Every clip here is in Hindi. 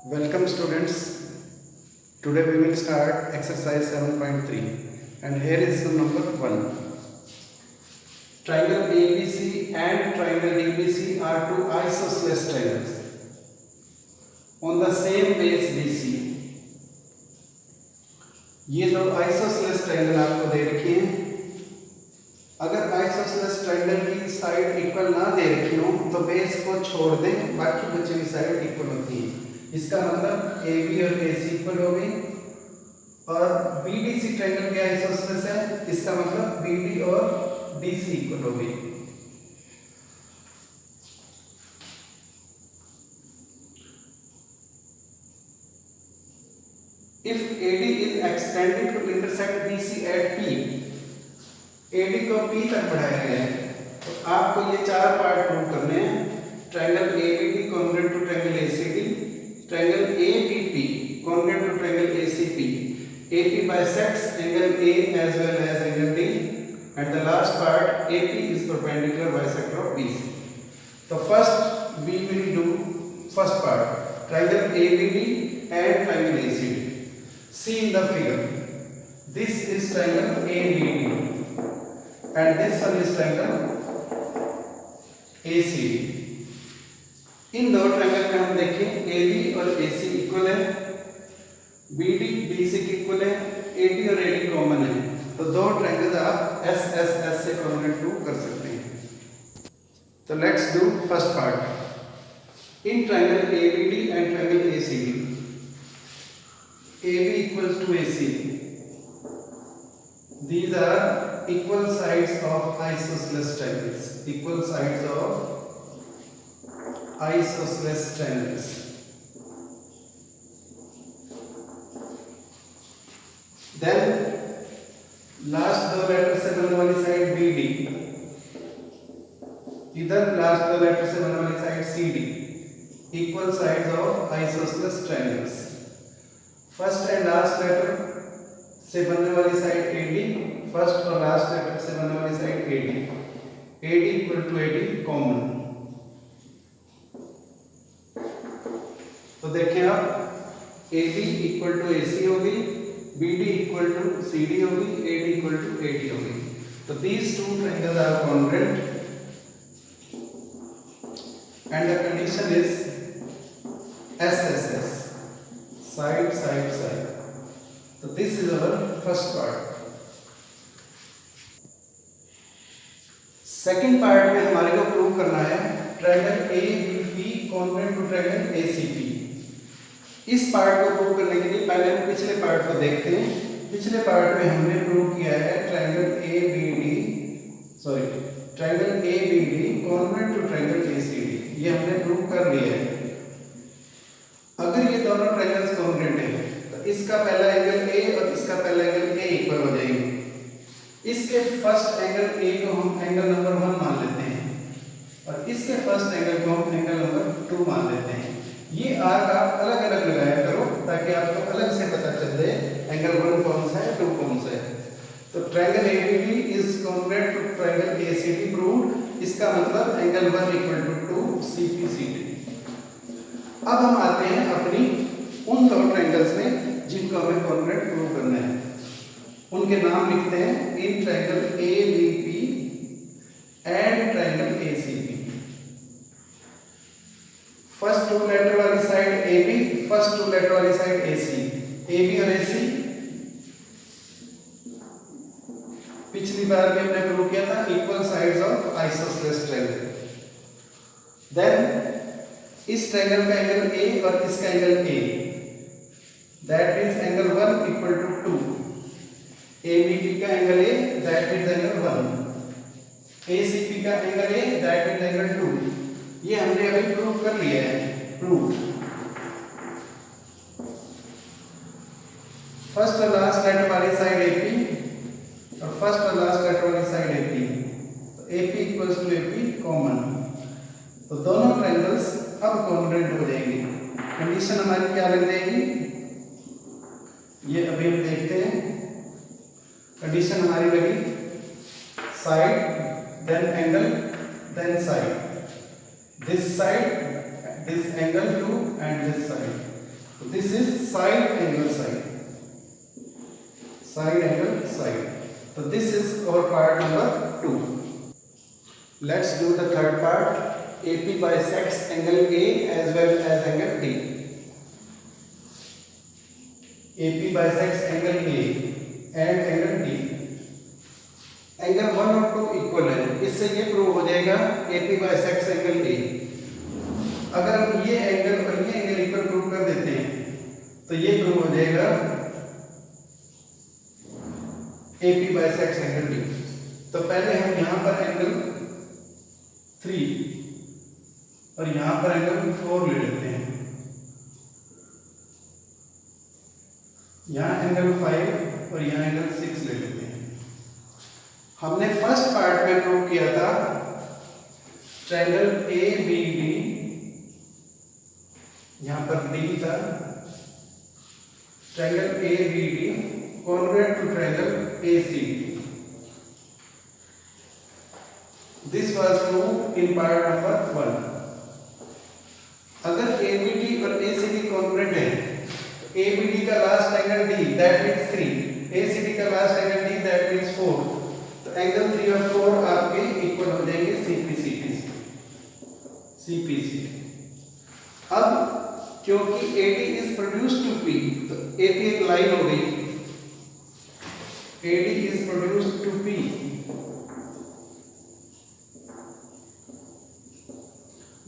Welcome students. Today we will start exercise 7.3 and here is some number 1. Triangle ABC and triangle DBC are two isosceles triangles on the same base BC. ये दो आइसोसेलेस ट्रायंगल आपको दे रखे हैं. अगर आइसोसेलेस ट्रायंगल की साइड इक्वल ना दे रखी हो तो बेस को छोड़ दें, बाकी बची हुई साइड इक्वल होती है. इसका मतलब AB और AC इक्वल हो गई और BDC ट्रायंगल भी आइसोसेलेस है, इसका मतलब BD और DC इक्वल हो गई. If AD is extended to intersect BC at P, AD को P तक बढ़ाया गया है, तो आपको ये चार पार्ट प्रूव करने हैं. Triangle ABD congruent to triangle ACD, triangle ABP congruent to triangle ACP, AP bisects angle A as well as angle D, and the last part AP is perpendicular bisector of BC. So first we will do first part, triangle ABD and triangle ACD. See in the figure, this is triangle ABD and this one is triangle ACD. इन दो ट्रायंगल में हम देखें AB और AC इक्वल है, BD BC के इक्वल है, AD और AD कॉमन है, तो दो ट्रायंगल आप SSS से कॉन्ग्रुएंट प्रूव कर सकते हैं. तो let's do first part. In triangle ABD and triangle ACD, AB equals to AC. These are equal sides of isosceles triangles. Equal sides of isosceles triangles. Then last दो लेटर से बनने वाली साइड BD, इधर लास्ट दो लेटर से बनने वाली side CD. Equal sides of isosceles triangles. First and last letter से बनने वाली साइड AD, फर्स्ट और लास्ट लेटर से बनने वाली side AD. AD equal to AD common. तो देखें आप, AD इक्वल टू AC होगी, BD इक्वल टू CD होगी, AD इक्वल टू AD होगी. तो these two triangles are congruent and the condition is SSS. Side, side, side. So this is our first part. Second part में हमारे को प्रूव करना है triangle ABP congruent to triangle ACP. इस पार्ट को प्रूव करने के लिए पहले हम पिछले पार्ट को देखते हैं. पिछले पार्ट में हमने प्रूव किया है triangle ABD congruent to triangle ACD. ये हमने प्रूव कर लिया है. अगर ये दोनों ट्रायंगल्स कॉन्ग्रुएंट हैं तो इसका पहला एंगल A और इसका पहला एंगल A इक्वल हो जाएंगे. इसके फर्स्ट एंगल A को हम एंगल नंबर 1 मान लेते हैं और इसके फर्स्ट एंगल को हम एंगल नंबर 2 मान लेते हैं. ये आर्क आप अलग अलग लगाया करो ताकि आपको अलग से पता चल जाए एंगल 1 कौन सा है, 2 कौन सा है. तो triangle ABD is congruent to triangle ACD proved. इसका मतलब एंगल 1 इक्वल टू 2 CPCD. अब हम आते हैं अपनी उन दो ट्रायंगल्स में जिनको हमें कॉन्ग्रुएंट प्रूव करना है. उनके नाम लिखते हैं in triangle ABP and triangle ACP. First two letter वाली side AB, first two letter वाली साइड AC. AB और AC पिछली बार भी हमने प्रूव किया था equal sides of isosceles triangle. Then इस ट्रायंगल का एंगल A और इसका angle A, that means angle 1 equal to 2. ABP का angle A, that means angle 1. ACP का angle A, that means angle 2. ये हमने अभी प्रूव कर लिया है. प्रूव फर्स्ट और लास्ट लेटर वाली साइड AP और फर्स्ट और लास्ट लेटर वाली साइड AP. तो AP equals to AP common. तो दोनों ट्रायंगल्स अब कॉन्ग्रुएंट हो जाएंगे. कंडीशन हमारी क्या लग जाएगी ये अभी हम देखते हैं. कंडीशन हमारी लगी side, then angle, then side. This side, this angle 2 and this side. side angle side. So this is our part number 2. Let's do the third part. AP bisects angle A as well as angle D. AP bisects angle A and angle D. Angle 1 और 2 इक्वल है, इससे ये प्रूव हो जाएगा AP bisects angle A. अगर हम ये एंगल और ये एंगल इक्वल प्रूव कर देते हैं तो ये प्रूव हो जाएगा AP bisects angle D. तो पहले हम यहाँ पर एंगल 3 और यहाँ पर एंगल 4 ले लेते हैं, यहाँ एंगल 5 और यहाँ एंगल 6 ले लेते हैं। हमने फर्स्ट पार्ट में प्रूव किया था ट्रायंगल ABD, यहाँ पर D था, triangle ABD congruent to triangle ACD. This was proved in part number 1. अगर ABD और ACD congruent है, ABD का last angle D, that means 3, ACD का last angle D, that means 4. तो एंगल 3 और 4 आपके इक्वल हो जाएंगे CPC। अब क्योंकि AD is produced to P, तो AP एक लाइन हो गई, AD is produced to P,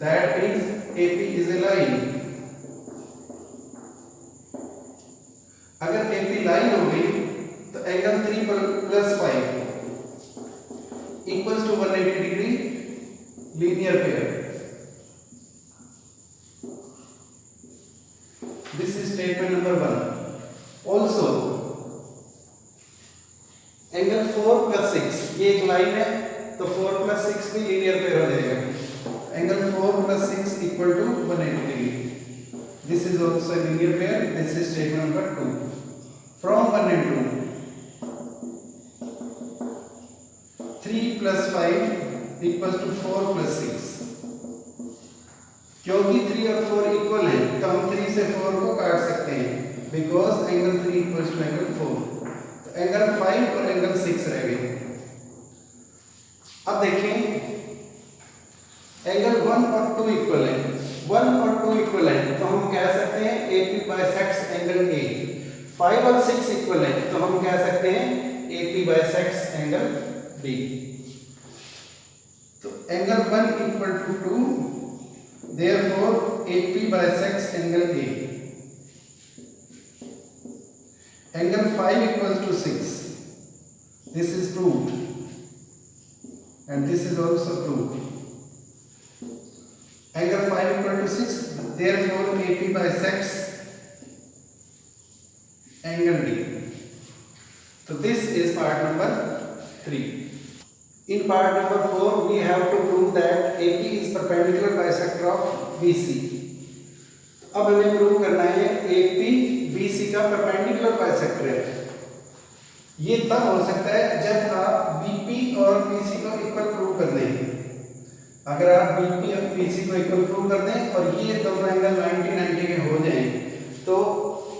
that means AP is a line. अगर AP लाइन हो गई तो angle 3 plus 5 equals to 180 degree linear pair. This is statement number 1. Also angle 4 plus 6, ये एक लाइन है तो 4 plus 6 भी लीनियर पेयर हो जाएगा। Angle 4 plus 6 equal to 180 degree. This is also a linear pair. This is statement number 2. From 1 and 2, 3 plus 5 equals to 4 plus 6. क्योंकि 3 और 4 इक्वल है तो हम 3 से 4 को काट सकते हैं, because angle 3 equals to angle 4. तो एंगल 5 और एंगल 6 रह गए। अब देखें एंगल 1 और 2 इक्वल है, 1 और 2 इक्वल है तो हम कह सकते हैं AP bisects एंगल A। 5 और 6 इक्वल है तो हम कह सकते हैं AP bisects एंगल B। तो angle 1 equal to 2, therefore AP bisects angle A. Angle 5 equals to 6. This is proved, and this is also proved. Angle 5 equal to 6, therefore AP bisects angle D. So this is part number 3. In part number 4, we have to prove that AP is perpendicular bisector of BC. अब हमें प्रूव करना है AP BC का परपेंडिकुलर बाइसेक्टर है। ये तब हो सकता है जब आप BP और PC को इक्वल प्रूव कर दें। अगर आप BP और PC को इक्वल प्रूव कर दें और ये दोनों एंगल 90 के हो जाएं, तो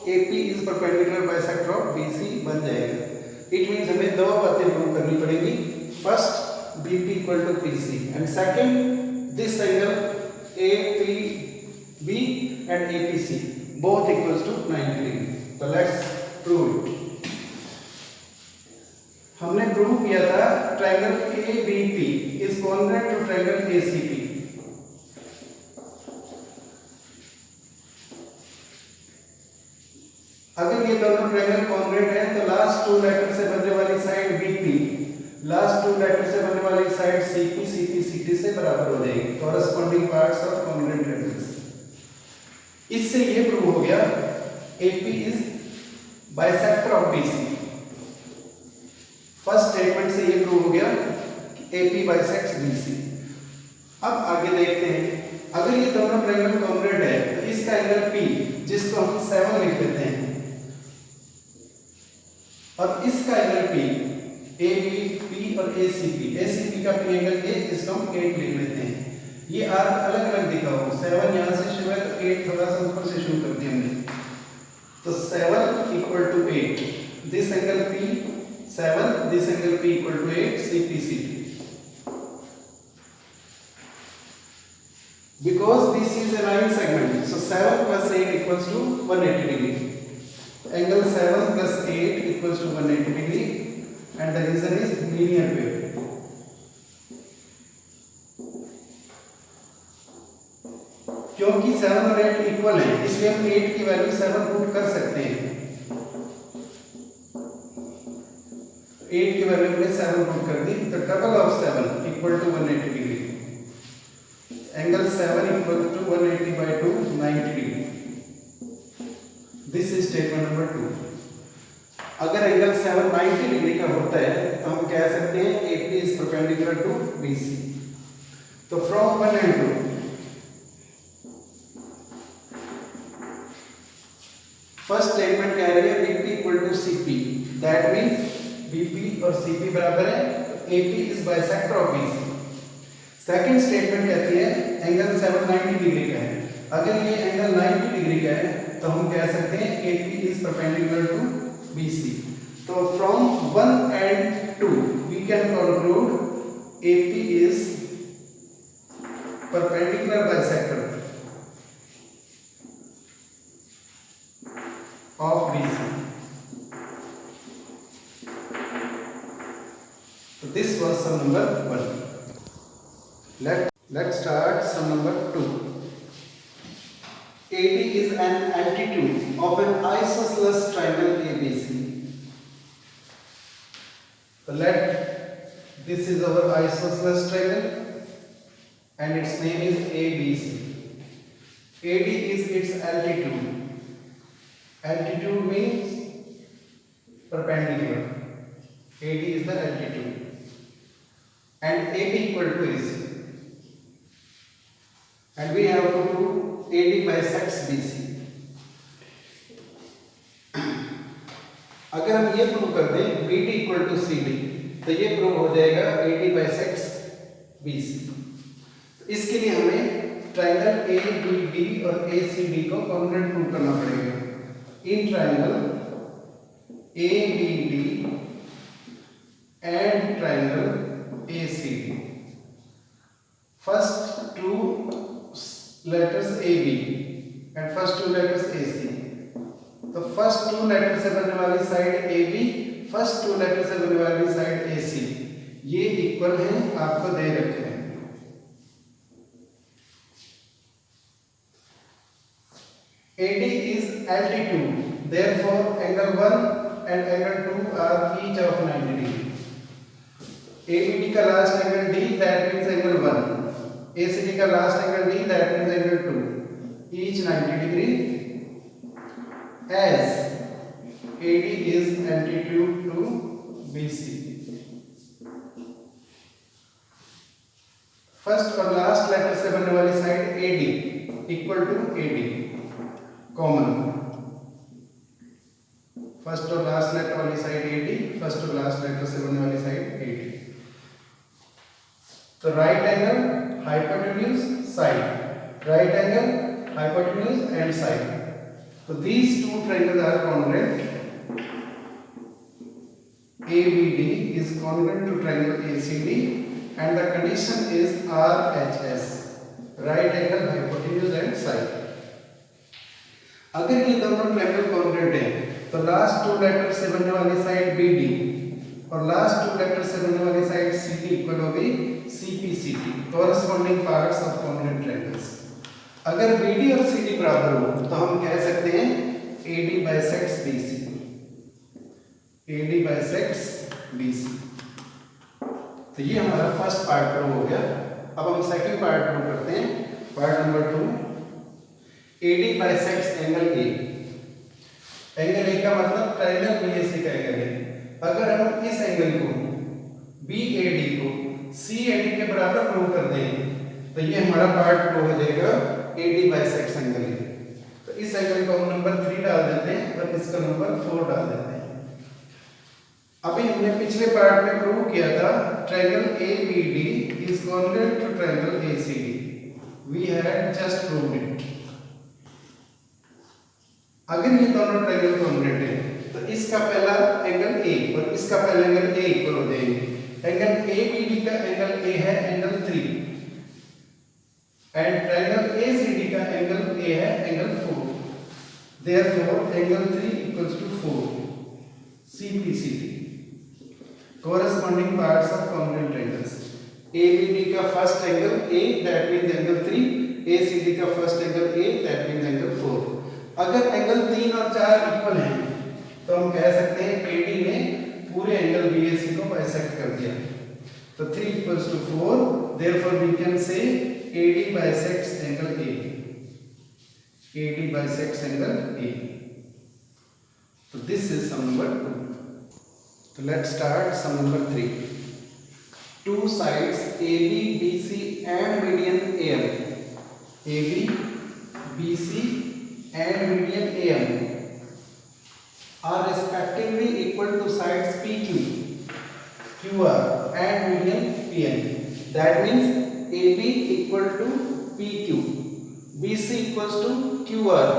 AP is perpendicular bisector of BC बन जाएगा। It means हमें दो बातें प्रूव करनी पड़ेगी। First, BP equal to PC, and second, this angle APB and APC both equals to 90 degree. So let's prove it. हमने प्रूव किया था triangle ABP is congruent to triangle ACP. अगर ये दोनों ट्रायंगल कॉन्ग्रुएंट हैं तो लास्ट 2 लेटर से बनने वाली साइड BP लास्ट 2 लेटर से बनने वाली साइड CP से बराबर हो जाएगी, corresponding parts of congruent triangles. इससे ये प्रूव हो गया AP is bisector of BC। First statement से ये प्रूव हो गया AP बाइसेक्ट्स BC। अब आगे देखते हैं, अगर ये दोनों ट्रायंगल कॉन्ग्रुएंट है तो इसका एंगल P, जिसको हम 7 लिख देते हैं, और इसका एंगल P ABP और ACP का P एंगल A, जिसको हम 8 लिख लेते हैं। ये आर्क अलग अलग दिखा हो, 7 यहाँ से शुरू है तो 8 थोड़ा सा ऊपर से शुरू कर दिया हमने। equal to 8. This angle P 7, this angle P equal to 8, CPCT. Because this is a line segment, so 7 plus 8 equals to 180 degree. Angle 7 plus 8 equals to 180 degree, and the reason is linear wave. क्योंकि 7 और 8 इक्वल है, इसलिए हम 8 की वैल्यू 7 पुट कर सकते हैं। 8 की वैल्यू हमने 7 पुट कर दी, तो double of 7 equal to 180 degree. Angle 7 equal to 180 by 2, 90 degree. This is statement number 2। अगर एंगल 7 90 डिग्री का होता है तो हम कह सकते हैं AP is perpendicular to BC। तो फ्रॉम 1 and 2 फर्स्ट स्टेटमेंट कह रही है BP equal to CP, that means BP और CP बराबर है, AP is bisector of BC। Second statement कहती है एंगल 7 90 डिग्री का है। अगर ये एंगल 90 डिग्री का है तो हम कह सकते हैं AP is perpendicular to BC। तो from 1 and 2 we can conclude AP is perpendicular bisector of BC. So this was sum number 1. Let's start sum number 2. AD is an altitude of an isosceles triangle ABC. So this is our isosceles triangle and its name is ABC. AD is its altitude. Altitude means perpendicular. AD is the altitude and AB equal to AC, and we have to prove AD bisects BC. अगर हम ये प्रूव कर दें BD equal to CD तो ये प्रूव हो जाएगा AD bisects BC। इसके लिए हमें ट्रायंगल ABD और ACD को कॉन्ग्रुएंट प्रूव करना पड़ेगा। In triangle ABD and triangle ACD, first two letters AB and first two letters AC, तो first two letters से बनने वाली side AB, first two letters से बनने वाली साइड AC, ये इक्वल हैं, आपको दे रखे हैं। AD is altitude, therefore angle 1 and angle 2 are each of 90 degree. ABD का last angle D, that means angle 1. ACD का last angle D, that means angle 2. Each 90 degree. As AD is altitude to BC. First और लास्ट लेटर से बनने वाली side AD equal to AD common. First और लास्ट लेटर वाली साइड AD, फर्स्ट और लास्ट लेटर से बनने वाली साइड AD। तो right angle hypotenuse side, right angle hypotenuse and side. तो these two triangles are congruent. ABD is congruent to triangle ACD and the condition is RHS, right angle hypotenuse and side. अगर ये दोनों ट्रायंगल कॉन्ग्रुएंट है तो लास्ट टू लेटर से बनने वाली साइड BD और लास्ट टू लेटर से बनने वाली साइड CD इक्वल होगी CPCT, corresponding parts of congruent triangles. अगर BD और CD बराबर हो तो हम कह सकते हैं AD bisects BC, AD bisects BC। तो ये हमारा फर्स्ट पार्ट प्रूव हो गया। अब हम सेकंड पार्ट प्रूव करते हैं, part number 2। AD bisects angle A। Angle A का मतलब ट्रायंगल BAC का एंगल है। अगर हम इस एंगल को BAD को CAD के बराबर प्रूव कर दें तो ये हमारा पार्ट प्रूव हो जाएगा AD bisects एंगल A। तो इस एंगल को हम नंबर 3 डाल देते हैं और इसका नंबर 4 डाल देते हैं। अभी हमने पिछले पार्ट में प्रूव किया था triangle ABD is congruent to triangle ACD. We had just proved it. अगर ये दोनों ट्रायंगल कॉन्ग्रुएंट है तो इसका पहला एंगल ए और इसका पहला एंगल ए इक्वल हो जाएंगे। एंगल ए बी डी का एंगल ए है angle 3 and triangle A C D का एंगल ए है angle 4। Therefore angle 3 equals to 4 CPCD। corresponding parts of congruent triangles ABD का first angle A that means angle 3, ACD का first angle A that means angle 4। अगर एंगल 3 और 4 इक्वल हैं तो हम कह सकते हैं AD ने पूरे एंगल BAC को बाइसेक्ट कर दिया। तो 3 equals to 4, therefore we can say AD bisects angle A। AD bisects angle A। So this is sum number 2। So let's start sum number 3। Two sides AB, BC and median AM, AB, BC and median AM are respectively equal to sides PQ, QR and median PN। That means AB equal to PQ, BC equals to QR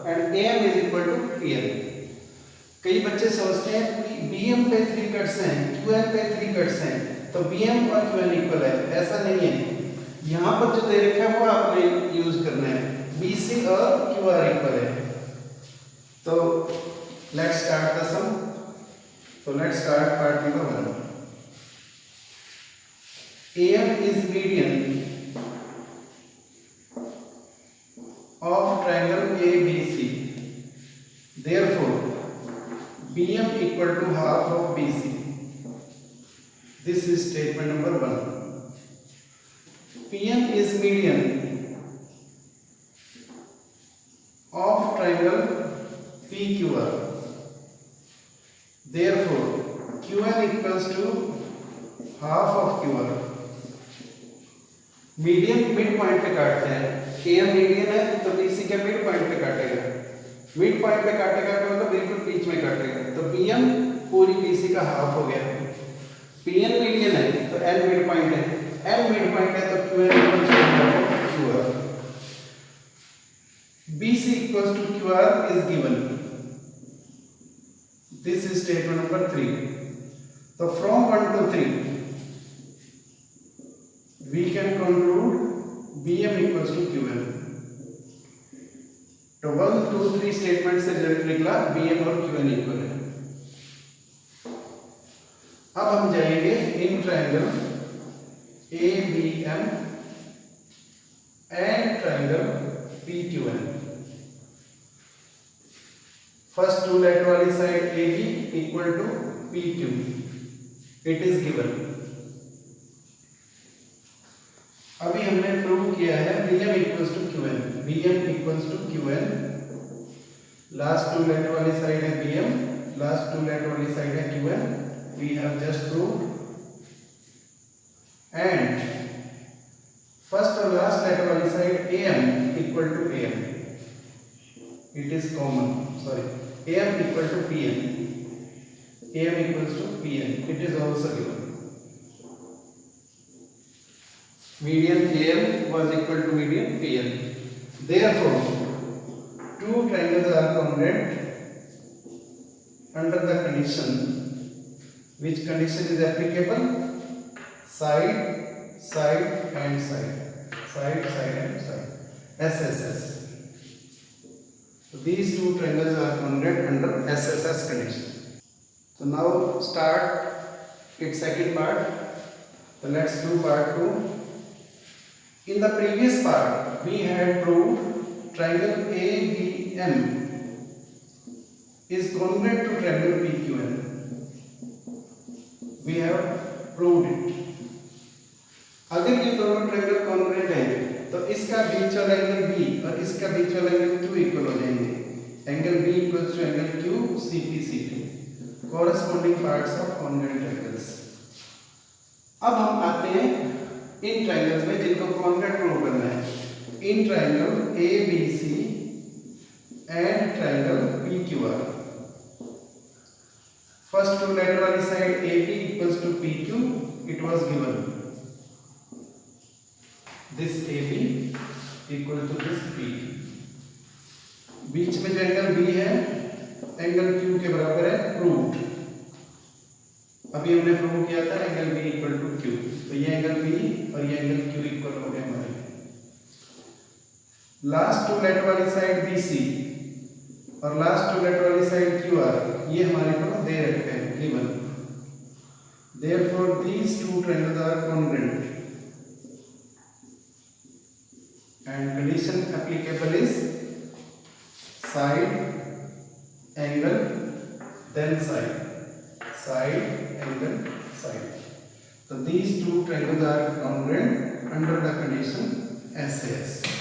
and AM is equal to PN। कई बच्चे सोचते हैं कि BM पे 3 कट्स हैं, QN पे 3 कट्स हैं, तो BM और QN इक्वल है। ऐसा नहीं है। यहाँ पर जो दे रखा है वो आपने यूज करना है। BC और QR इक्वल है। तो लेट्स स्टार्ट द सम। तो let's start part number 1। AM is median of triangle ABC, therefore BM equal to half of BC। This is statement number 1। PM is median of triangle PQR, therefore QN equals to half of QR। Median mid point पे काटते हैं। AM मीडियन है तो BC के मिड पॉइंट पे काटेगा। मिड पॉइंट पे काटेगा तो मतलब बिल्कुल बीच में काटेगा। तो BM पूरी BC का हाफ हो गया। PN मीडियन है तो N मिड पॉइंट है, N मिड पॉइंट है तो QN equals to half of QR। BC equals to QR is given। This is statement number 3। So from 1 to 3 we can conclude BM equals to QN। तो 1, 2, 3 स्टेटमेंट से रिजल्ट निकला BM और QN इक्वल है। अब हम जाएंगे in triangle ABM and triangle PQN। First two letter वाली side AB equal to PQ, it is given. अभी हमने प्रूव किया है BM equals to QN। BM equals to QN। Last two letter वाली साइड है BM, लास्ट टू लेटर वाली साइड है QN। We have just proved. And first और लास्ट लेटर वाली side AM equal to AM, it is common. Sorry, AM equal to PN, AM equals to PN, it is also given. Median AM was equal to median PN। Therefore, two triangles are congruent under the condition. Which condition is applicable? Side, side and side, side, side and side, SSS। So these two triangles are congruent under SSS condition। So now start its second part। So let's do part 2। In the previous part, we had proved triangle ABM is congruent to triangle PQN। We have proved it। अगर ये दोनों ट्रायंगल कॉन्ग्रुएंट हैं तो इसका बीच वाला एंगल B और इसका बीच वाला एंगल Q इक्वल हो जाएंगे। Angle B equals to angle Q CPCD, corresponding parts of congruent triangles। अब हम आते हैं इन ट्रायंगल्स में जिनको कॉन्ग्रुएंट प्रूव करना है। In triangle ABC and triangle PQR। First two letter वाली side AB equals to PQ, it was given. This AB equal to this PQ। बीच में जो एंगल B है एंगल Q के बराबर है तो ये एंगल P और ये एंगल Q इक्वल हो गए हमारे। लास्ट टू लेट वाली साइड BC और लास्ट टू लेट वाली साइड QR, ये हमारे को दे रखे हैं given. Therefore these two triangles are congruent and condition applicable is side, angle, then side, angle, side. So these two triangles are congruent under the condition SAS.